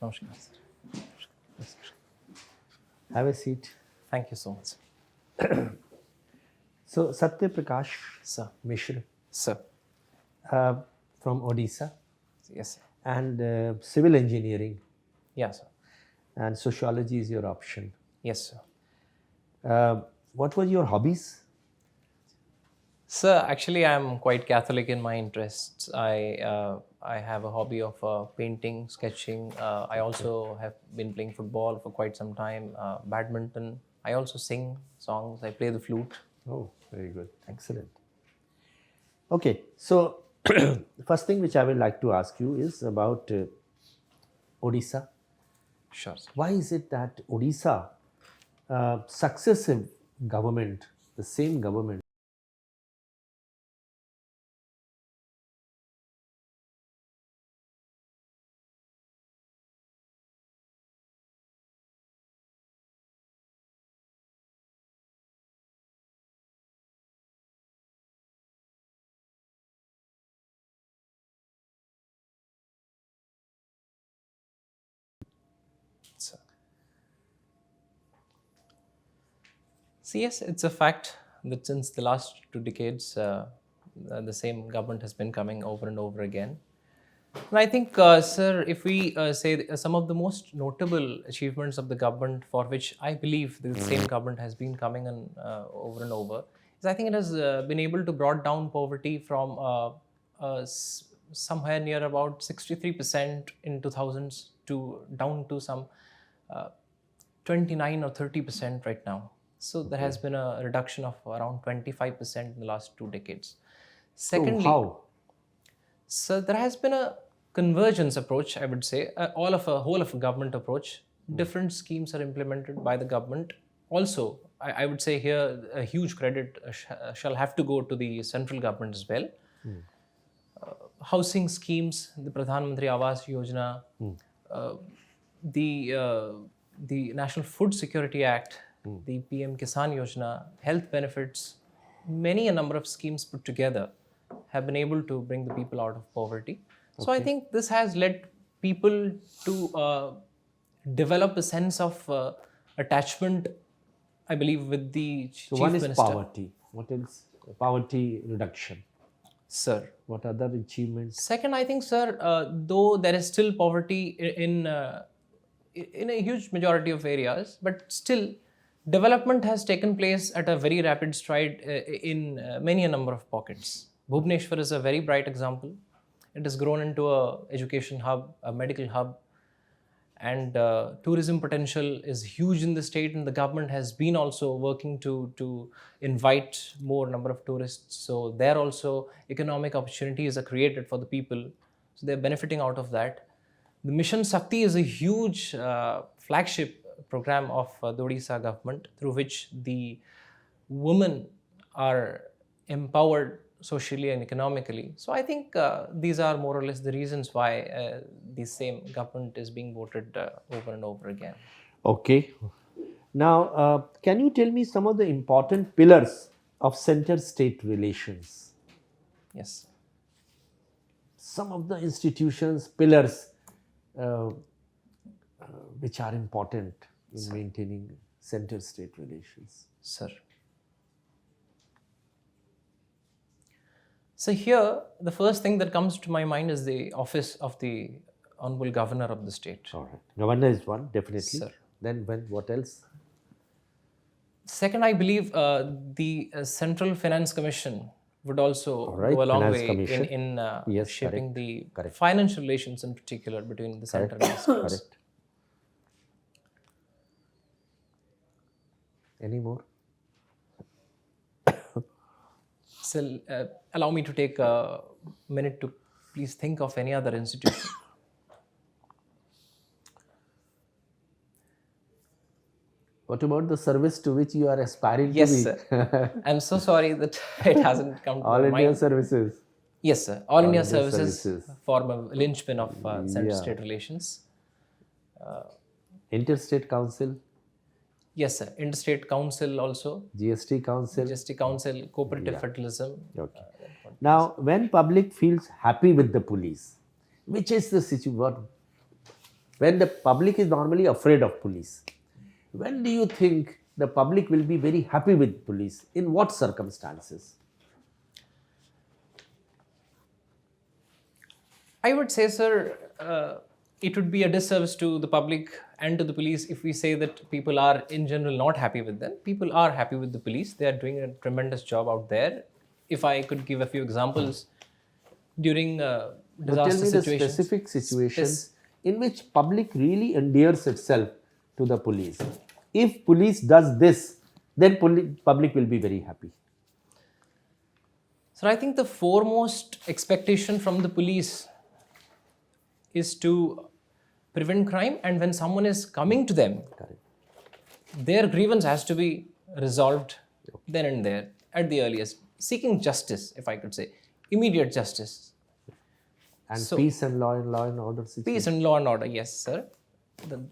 Namaskar, sir. Have a seat. Thank you so much. So, Satya Prakash Sir. Mishra Sir. from Odisha Yes, sir. and civil engineering Yeah, sir. and sociology is your option. Yes, sir. What were your hobbies? Sir, actually, I'm quite Catholic in my interests. I have a hobby of painting, sketching. I also have been playing football for quite some time, badminton. I also sing songs. I play the flute. Oh, very good. Excellent. Okay, so first thing which I would like to ask you is about Odisha. Sure, sir. Why is it that Odisha, successive government, the same government, Sir. So yes, it's a fact that since the last 2 decades, the same government has been coming over and over again. And I think, sir, if we say some of the most notable achievements of the government for which I believe the same government has been coming on over and over, is I think it has been able to brought down poverty from somewhere near about 63% in 2000s to down to some 29 or 30% right now. So there has been a reduction of around 25% in the last 2 decades. Secondly, so how? so there has been a convergence approach, I would say, all of a whole of a government approach. Different schemes are implemented by the government. Also, I would say here a huge credit shall have to go to the central government as well. Housing schemes, the Pradhan Mantri Awas Yojana, the National Food Security Act, the PM Kisan Yojana, health benefits, many a number of schemes put together have been able to bring the people out of poverty. So I think this has led people to develop a sense of attachment, I believe, with the So chief one is minister. poverty. What else? Poverty reduction. Sir. What other achievements? Second, I think, sir, though there is still poverty in a huge majority of areas, but still development has taken place at a very rapid stride in many a number of pockets. Bhubaneswar is a very bright example. It has grown into a education hub, a medical hub, and tourism potential is huge in the state, and the government has been also working to invite more number of tourists. So there also economic opportunities are created for the people, so they're benefiting out of that. The Mission Shakti is a huge flagship program of the Odisha government, through which the women are empowered socially and economically. So I think these are more or less the reasons why the same government is being voted over and over again. Okay. Now, can you tell me some of the important pillars of center-state relations? Yes. Some of the institutions, pillars, which are important in maintaining center-state relations. Sir. So here, the first thing that comes to my mind is the office of the Honorable Governor of the state. All right. Governor is one, definitely. Sir. Then what else? Second, I believe the Central Finance Commission would also right, go a long Finance way Commission. in Yes, shaping correct. the financial relations in particular between the center and the states. Correct. Any more? So allow me to take a minute to please think of any other institution. What about the service to which you are aspiring Yes, to be? sir. I'm so sorry that it hasn't come to All my India mind. services. Yes, sir. All India India services services. form a linchpin of center-state Yeah. relations. Interstate Council, Yes, sir. Interstate Council also. GST Council. GST Council, cooperative federalism. Okay. Now, when public feels happy with the police, which is the situation? when the public is normally afraid of police. When do you think the public will be very happy with police? In what circumstances? I would say, sir, it would be a disservice to the public and to the police if we say that people are in general not happy with them. People are happy with the police. They are doing a tremendous job out there. If I could give a few examples during But disaster tell me the situations. specific situations in which public really endears itself to the police. If police does this, then public will be very happy. So I think the foremost expectation from the police is to prevent crime, and when someone is coming to them, Correct. their grievance has to be resolved then and there at the earliest. Seeking justice, if I could say, immediate justice. And So- peace and law and order situation. Peace and law and order, yes, sir.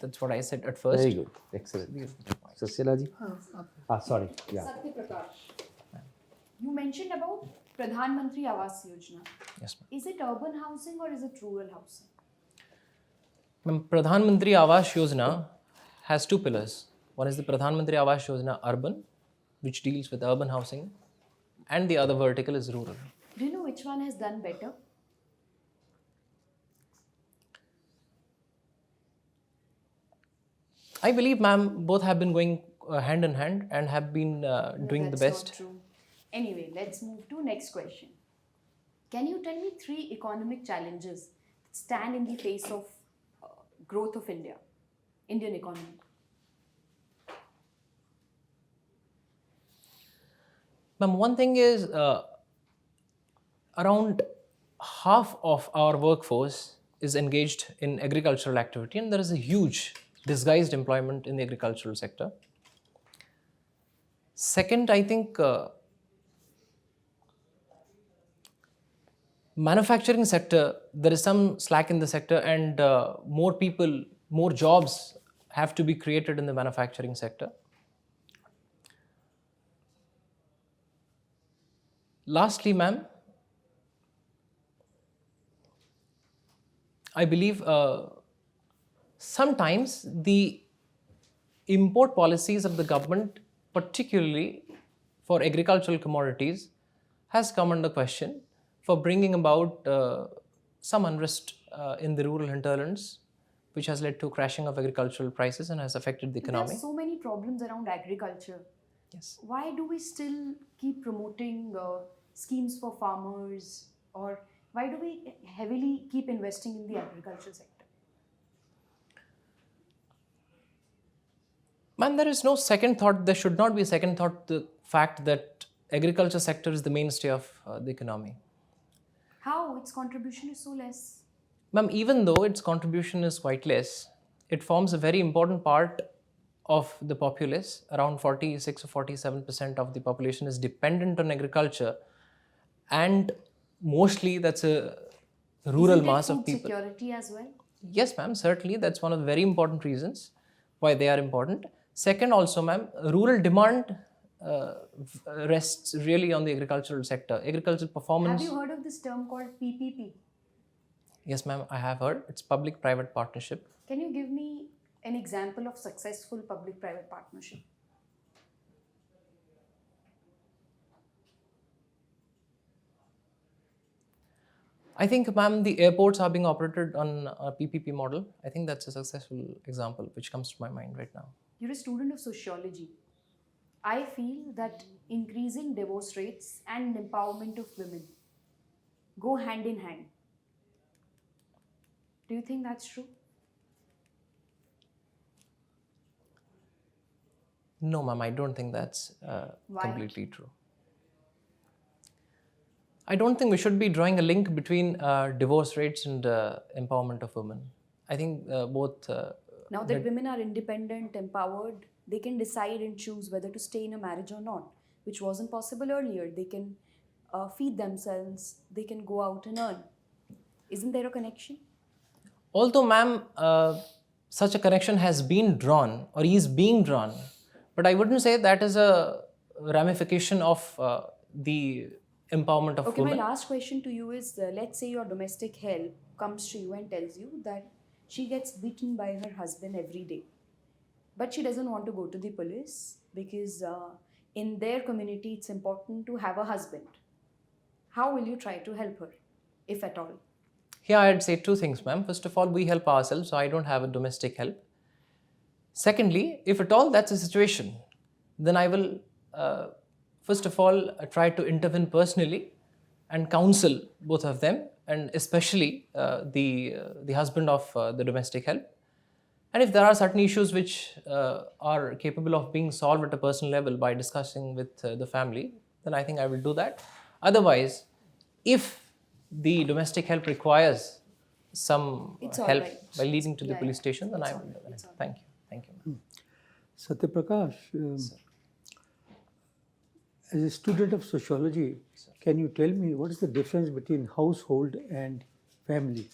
That's what I said at first. Very good. Excellent. Satyalaji? Sorry. Yeah. Satya Prakash, you mentioned about Pradhan Mantri Awas Yojana. Yes, ma'am. Is it urban housing or is it rural housing? Ma'am, Pradhan Mantri Awas Yojana has two pillars. One is the Pradhan Mantri Awas Yojana Urban, which deals with urban housing, and the other vertical is rural. Do you know which one has done better? I believe, ma'am, both have been going hand in hand and have been doing the That's best. not true. Anyway, let's move to next question. Can you tell me 3 economic challenges that stand in the face of growth of Indian economy? Ma'am, one thing is around half of our workforce is engaged in agricultural activity, and there is a huge disguised employment in the agricultural sector. Second, I think manufacturing sector, there is some slack in the sector, and more people, more jobs have to be created in the manufacturing sector. Lastly, ma'am, I believe sometimes the import policies of the government, particularly for agricultural commodities, has come under question for bringing about some unrest in the rural hinterlands, which has led to crashing of agricultural prices and has affected the There economy. are so many problems around agriculture. Yes. Why do we still keep promoting schemes for farmers, or why do we heavily keep investing in the agriculture sector? Man, there is no second thought. There should not be a second thought to the fact that agriculture sector is the mainstay of the economy. How its contribution is so less? Ma'am, even though its contribution is quite less, it forms a very important part of the populace. Around 46 or 47% of the population is dependent on agriculture, and mostly that's a rural Isn't it mass of food people. security as well? Yes, ma'am, certainly that's one of the very important reasons why they are important. Second, also, ma'am, rural demand rests really on the agricultural sector. Agricultural performance. Have you heard of this term called PPP? Yes, ma'am, I have heard. It's public-private partnership. Can you give me an example of successful public-private partnership? I think, ma'am, the airports are being operated on a PPP model. I think that's a successful example which comes to my mind right now. You're a student of sociology. I feel that increasing divorce rates and empowerment of women go hand in hand. Do you think that's true? No, ma'am, I don't think that's Why? completely true. I don't think we should be drawing a link between divorce rates and empowerment of women. I think both. Now that women are independent, empowered, they can decide and choose whether to stay in a marriage or not, which wasn't possible earlier. They can feed themselves, they can go out and earn. Isn't there a connection? Although, ma'am, such a connection has been drawn or is being drawn, but I wouldn't say that is a ramification of the empowerment of Okay, women. my last question to you is let's say your domestic help comes to you and tells you that She gets beaten by her husband every day. But she doesn't want to go to the police because in their community it's important to have a husband. How will you try to help her, if at all? Here I'd say two things, ma'am. First of all, we help ourselves, so I don't have a domestic help. Secondly, if at all that's a situation, then I will first of all try to intervene personally and counsel both of them, and especially the husband of the domestic help. And if there are certain issues which are capable of being solved at a personal level by discussing with the family, then I think I will do that. Otherwise, if the domestic help requires some It's all help right. by leading to the Yeah, police yeah. station, then It's I all will do right. that. It's all Thank you. Thank you, ma'am. Satya Prakash, as a student of sociology, can you tell me what is the difference between household and family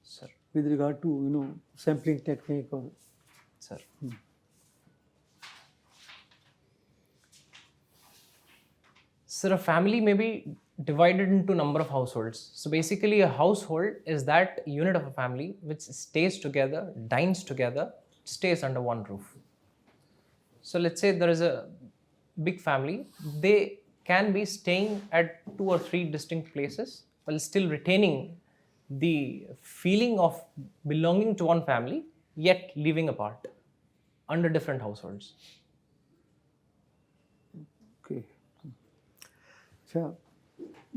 Sir. with regard to sampling technique or Sir. Sir, a family may be divided into number of households. So basically, a household is that unit of a family which stays together, dines together, stays under one roof. So let's say there is a big family. They can be staying at 2 or 3 distinct places while still retaining the feeling of belonging to one family, yet living apart under different households. okay. So,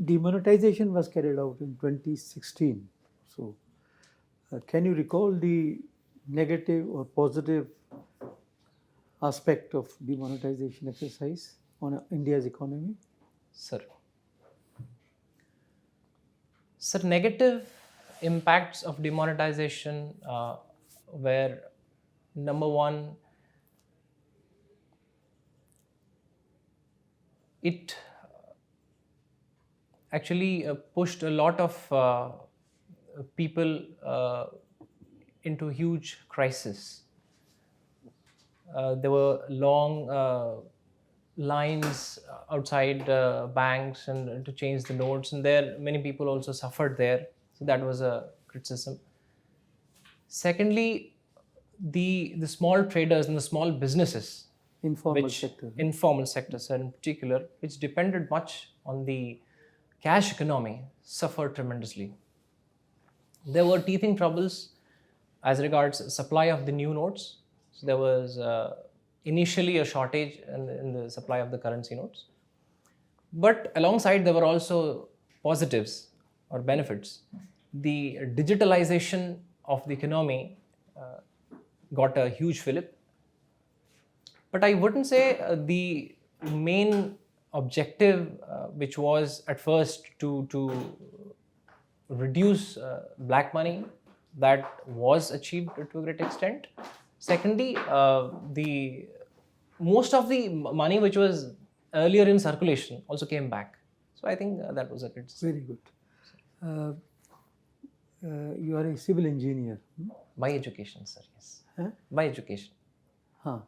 demonetization was carried out in 2016. So, can you recall the negative or positive aspect of demonetization exercise on India's economy? Sir. Sir, negative impacts of demonetization were, number one, it actually pushed a lot of people into huge crisis. There were long lines outside banks and to change the notes, and there many people also suffered there. So that was a criticism. Secondly, the small traders and the small businesses, Informal sector. informal sector, sir, in particular, which depended much on the cash economy, suffered tremendously. There were teething troubles as regards supply of the new notes. So there was initially a shortage in the supply of the currency notes. But alongside, there were also positives or benefits. The digitalization of the economy got a huge fillip. But I wouldn't say the main objective, which was at first to reduce black money, that was achieved to a great extent. Secondly, the most of the money which was earlier in circulation also came back. So I think that was a good. Very good. You are a civil engineer. By education, sir. Yes. Huh? By education. Huh.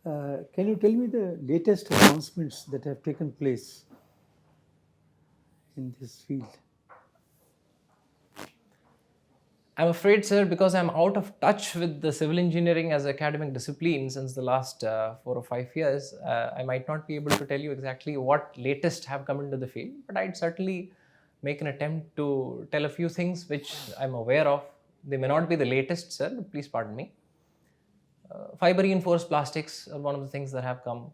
Can you tell me the latest announcements that have taken place in this field? I'm afraid, sir, because I'm out of touch with the civil engineering as academic discipline since the last 4 or 5 years, I might not be able to tell you exactly what latest have come into the field, but I'd certainly make an attempt to tell a few things which I'm aware of. They may not be the latest, sir, but please pardon me. Fiber reinforced plastics are one of the things that have come.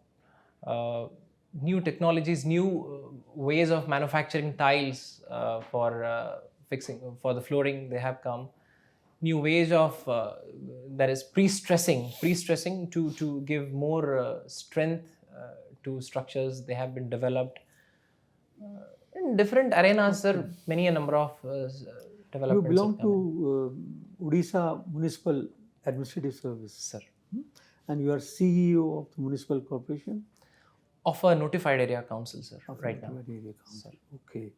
New technologies, new ways of manufacturing tiles for fixing for the flooring, they have come. New ways of that is pre-stressing to give more strength to structures, they have been developed. In different arenas, sir, many a number of You developments. belong have come in. to Odisha Municipal Administrative Service. Sir. And you are CEO of the municipal corporation? Of a notified area council, sir, Of right now. Notified Area Council. Okay.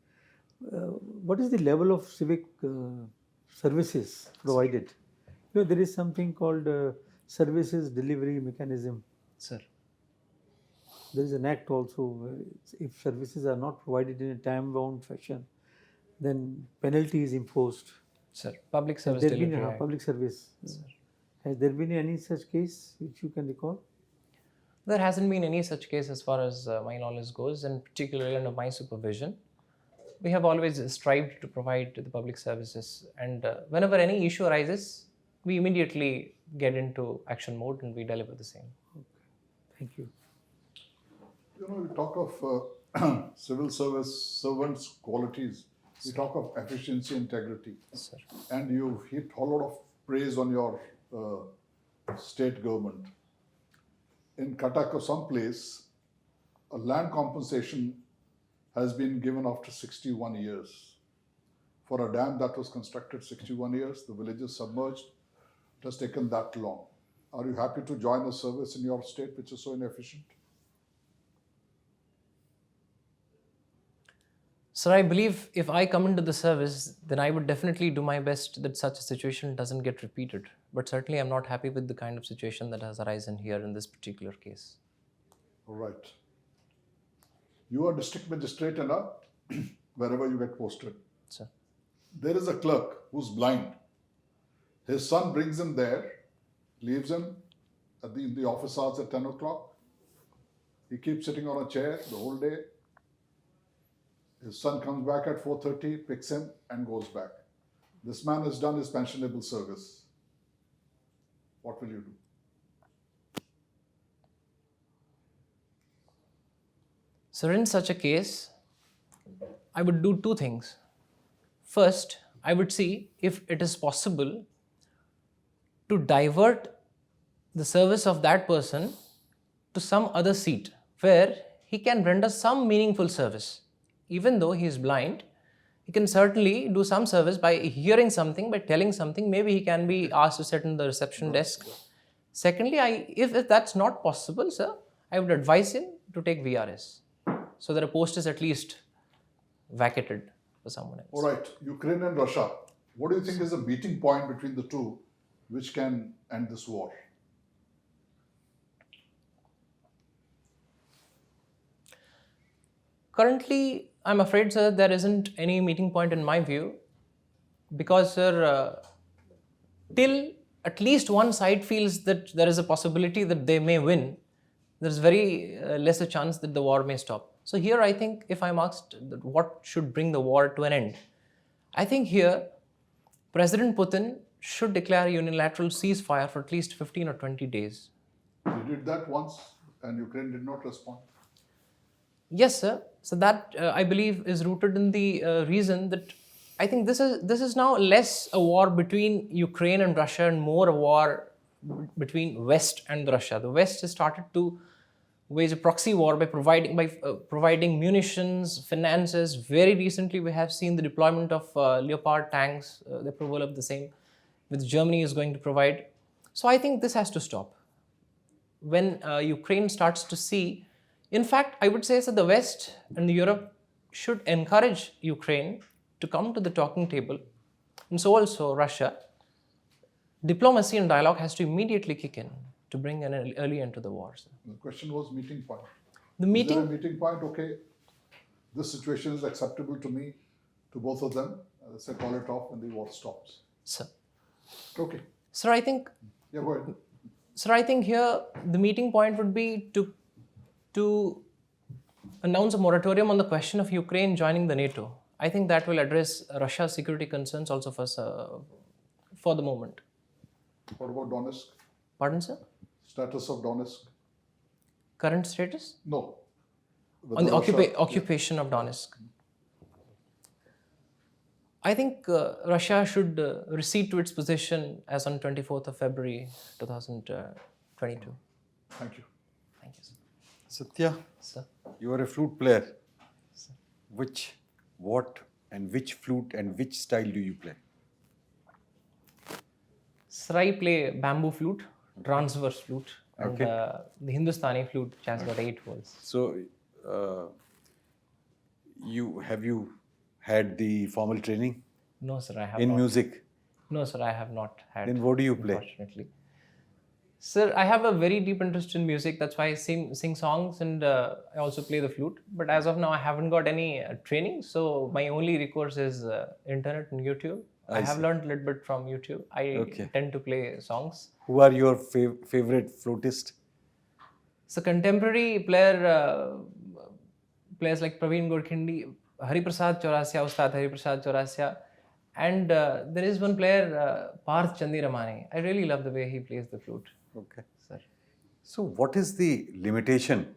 What is the level of civic services provided? There is something called services delivery mechanism. Sir. There is an act also where if services are not provided in a time-bound fashion, then penalty is imposed. Sir, public Has service there been delivery. a Act. public service? Has there been any such case which you can recall? There hasn't been any such case as far as my knowledge goes, and particularly under my supervision. We have always strived to provide the public services, and whenever any issue arises, we immediately get into action mode and we deliver the same. Thank you. You know, we talk of civil service servants' qualities. We talk of efficiency, integrity, Sir. and you've heaped a lot of praise on your state government. In Cuttack or someplace, a land compensation has been given after 61 years. For a dam that was constructed 61 years, the village is submerged. It has taken that long. Are you happy to join a service in your state which is so inefficient? Sir, I believe if I come into the service, then I would definitely do my best that such a situation doesn't get repeated. But certainly I'm not happy with the kind of situation that has arisen here in this particular case. All right. You are district magistrate in a wherever you get posted. Sir. There is a clerk who's blind. His son brings him there, leaves him in the office hours at 10 o'clock. He keeps sitting on a chair the whole day. His son comes back at 4:30, picks him and goes back. This man has done his pensionable service. What will you do? So in such a case, I would do two things. First, I would see if it is possible to divert the service of that person to some other seat where he can render some meaningful service. Even though he is blind, he can certainly do some service by hearing something, by telling something. Maybe he can be asked to sit in the reception desk. Secondly, if that's not possible, sir, I would advise him to take VRS so that a post is at least vacated for someone else. All right, Ukraine and Russia. What do you think is the meeting point between the two which can end this war? Currently, I'm afraid, sir, there isn't any meeting point in my view because, sir, till at least one side feels that there is a possibility that they may win, there's very less a chance that the war may stop. So here, I think, if I'm asked that what should bring the war to an end, I think here, President Putin should declare a unilateral ceasefire for at least 15 or 20 days. He did that once and Ukraine did not respond. Yes, sir. So that I believe is rooted in the reason that I think this is now less a war between Ukraine and Russia and more a war between West and Russia. The West has started to wage a proxy war by providing munitions, finances. Very recently, we have seen the deployment of Leopard tanks, the approval of the same, which Germany is going to provide. So I think this has to stop. When Ukraine starts to see, in fact, I would say that the West and Europe should encourage Ukraine to come to the talking table, and so also Russia. Diplomacy and dialogue has to immediately kick in to bring an early end to the war. Sir. The question was meeting point. The Is meeting, there a meeting point? Okay, this situation is acceptable to me, to both of them. Let's say call it off and the war stops. sir. Okay. Sir, I think, Yeah, go ahead. sir, I think here the meeting point would be to announce a moratorium on the question of Ukraine joining the NATO. I think that will address Russia's security concerns also for the moment. What about Donetsk? Pardon, sir? Status of Donetsk? Current status? No. On the Russia- occupation of Donetsk. I think Russia should recede to its position as on 24th of February 2022. Thank you. Thank you, sir. Satya, Sir. you are a flute player. What and which flute and which style do you play? Sir, I play bamboo flute, transverse flute, and Okay. the Hindustani flute, which has got 8 holes. So, have you had the formal training No, sir, I have in not. music? No, sir, I have not had. Then what do you play? Unfortunately. Sir, I have a very deep interest in music. That's why I sing songs and I also play the flute. But as of now, I haven't got any training. So my only recourse is internet and YouTube. I have learned a little bit from YouTube. I Okay. tend to play songs. Who are your favorite flautist? So contemporary players like Praveen Gorkhindi, Hariprasad Chaurasia, Ustad Hariprasad Chaurasia, and there is one player, Parth Chandiramani. I really love the way he plays the flute. Okay. Sir. So what is the limitation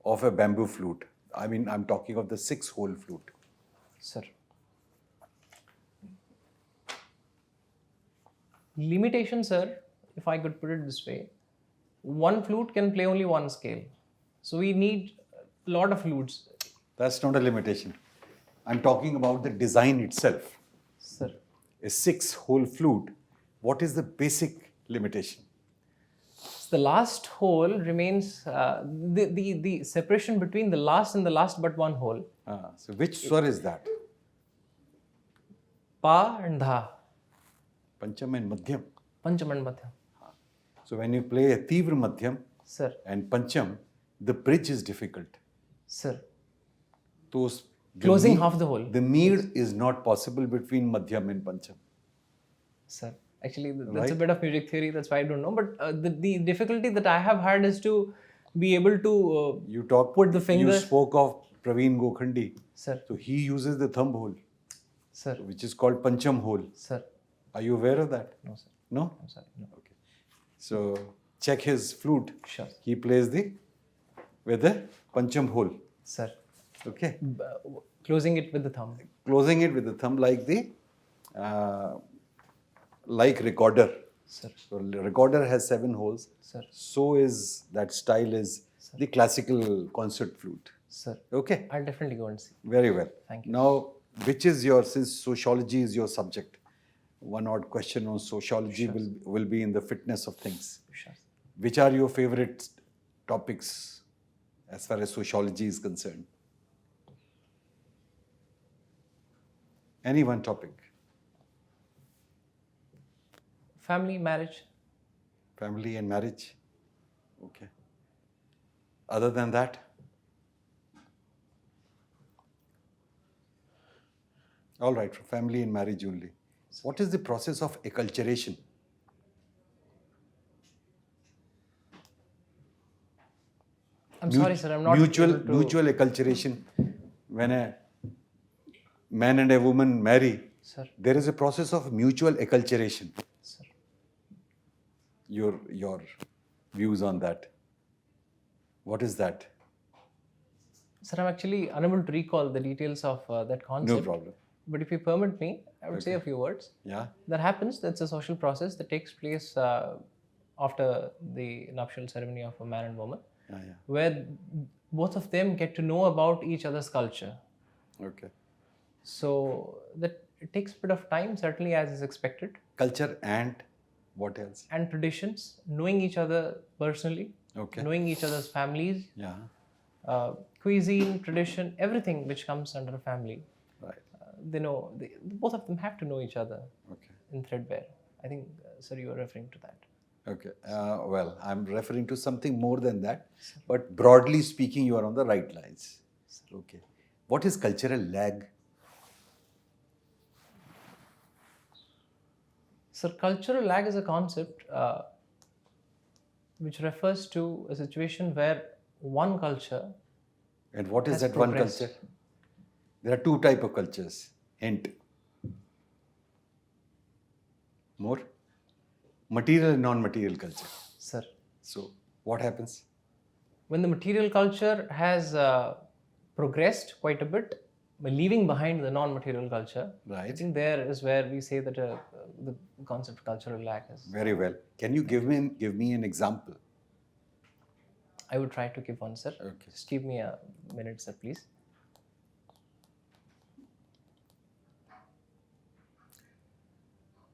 of a bamboo flute? I mean, I'm talking of the 6-hole flute. Sir. Limitation, sir, if I could put it this way, one flute can play only one scale. So we need a lot of flutes. That's not a limitation. I'm talking about the design itself. Sir. A 6-hole flute, what is the basic limitation? The last hole remains the separation between the last and the last but one hole. So which swar is that? Pa and Dha. Pancham and Madhyam. Pancham and Madhyam. So when you play a Tivra Madhyam Sir. and Pancham, the bridge is difficult. Sir. Those Closing half the hole. The mead is not possible between Madhyam and Pancham. Sir. Actually, that's Right. a bit of music theory, that's why I don't know. But the difficulty that I have had is to be able to put the finger. You spoke of Praveen Gokhandi. Sir. So he uses the thumb hole, Sir. which is called Pancham hole. Sir. Are you aware of that? No, sir. No? I'm sorry. No. Okay. So check his flute. Sure. He plays with the Pancham hole. Sir. Okay. Closing it with the thumb. Closing it with the thumb like recorder. Sir. So recorder has 7 holes. Sir. So is that style is the classical concert flute. Sir. Okay. I'll definitely go and see. Very well. Thank you. Now, which is your, since sociology is your subject, one odd question on sociology will be in the fitness of things. Sure. Which are your favorite topics as far as sociology is concerned? Any one topic? Family, marriage. Family and marriage? Okay. Other than that? All right, for family and marriage only. What is the process of acculturation? I'm sorry, sir. I'm not mutual able to... mutual acculturation. When a man and a woman marry, Sir. there is a process of mutual acculturation. Sir. Your views on that? What is that? Sir, I'm actually unable to recall the details of that concept. No problem. But if you permit me, I would say a few words. Yeah. That happens. That's a social process that takes place after the nuptial ceremony of a man and woman, where both of them get to know about each other's culture. Okay. So that it takes a bit of time, certainly as is expected. Culture and what else? And traditions, knowing each other personally, Okay. knowing each other's families, Yeah. cuisine, tradition, everything which comes under a family. Right. They know, both of them have to know each other Okay. in threadbare. I think, sir, you are referring to that. Okay. Well, I'm referring to something more than that, but broadly speaking, you are on the right lines. Okay. What is cultural lag? Sir, cultural lag is a concept which refers to a situation where one culture And what is has that one progressed. culture? There are 2 types of cultures. Hint. More? Material and non-material culture. Sir, So, what happens? when the material culture has progressed quite a bit, by leaving behind the non-material culture, I Right. think there is where we say that the concept of cultural lag is. Very well. Can you give me an example? I would try to give one, sir. Okay. Just give me a minute, sir, please.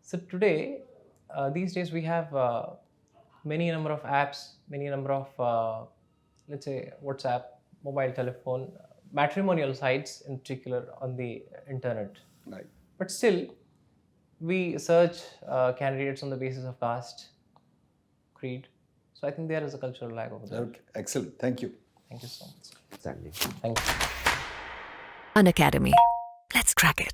So today, these days we have many number of apps, many number of, let's say, WhatsApp, mobile telephone, matrimonial sites in particular on the internet. Right. But still, we search candidates on the basis of caste, creed. So I think there is a cultural lag over there. Okay. Excellent. Thank you. Thank you so much. Exactly. Thank you. Unacademy. Let's crack it.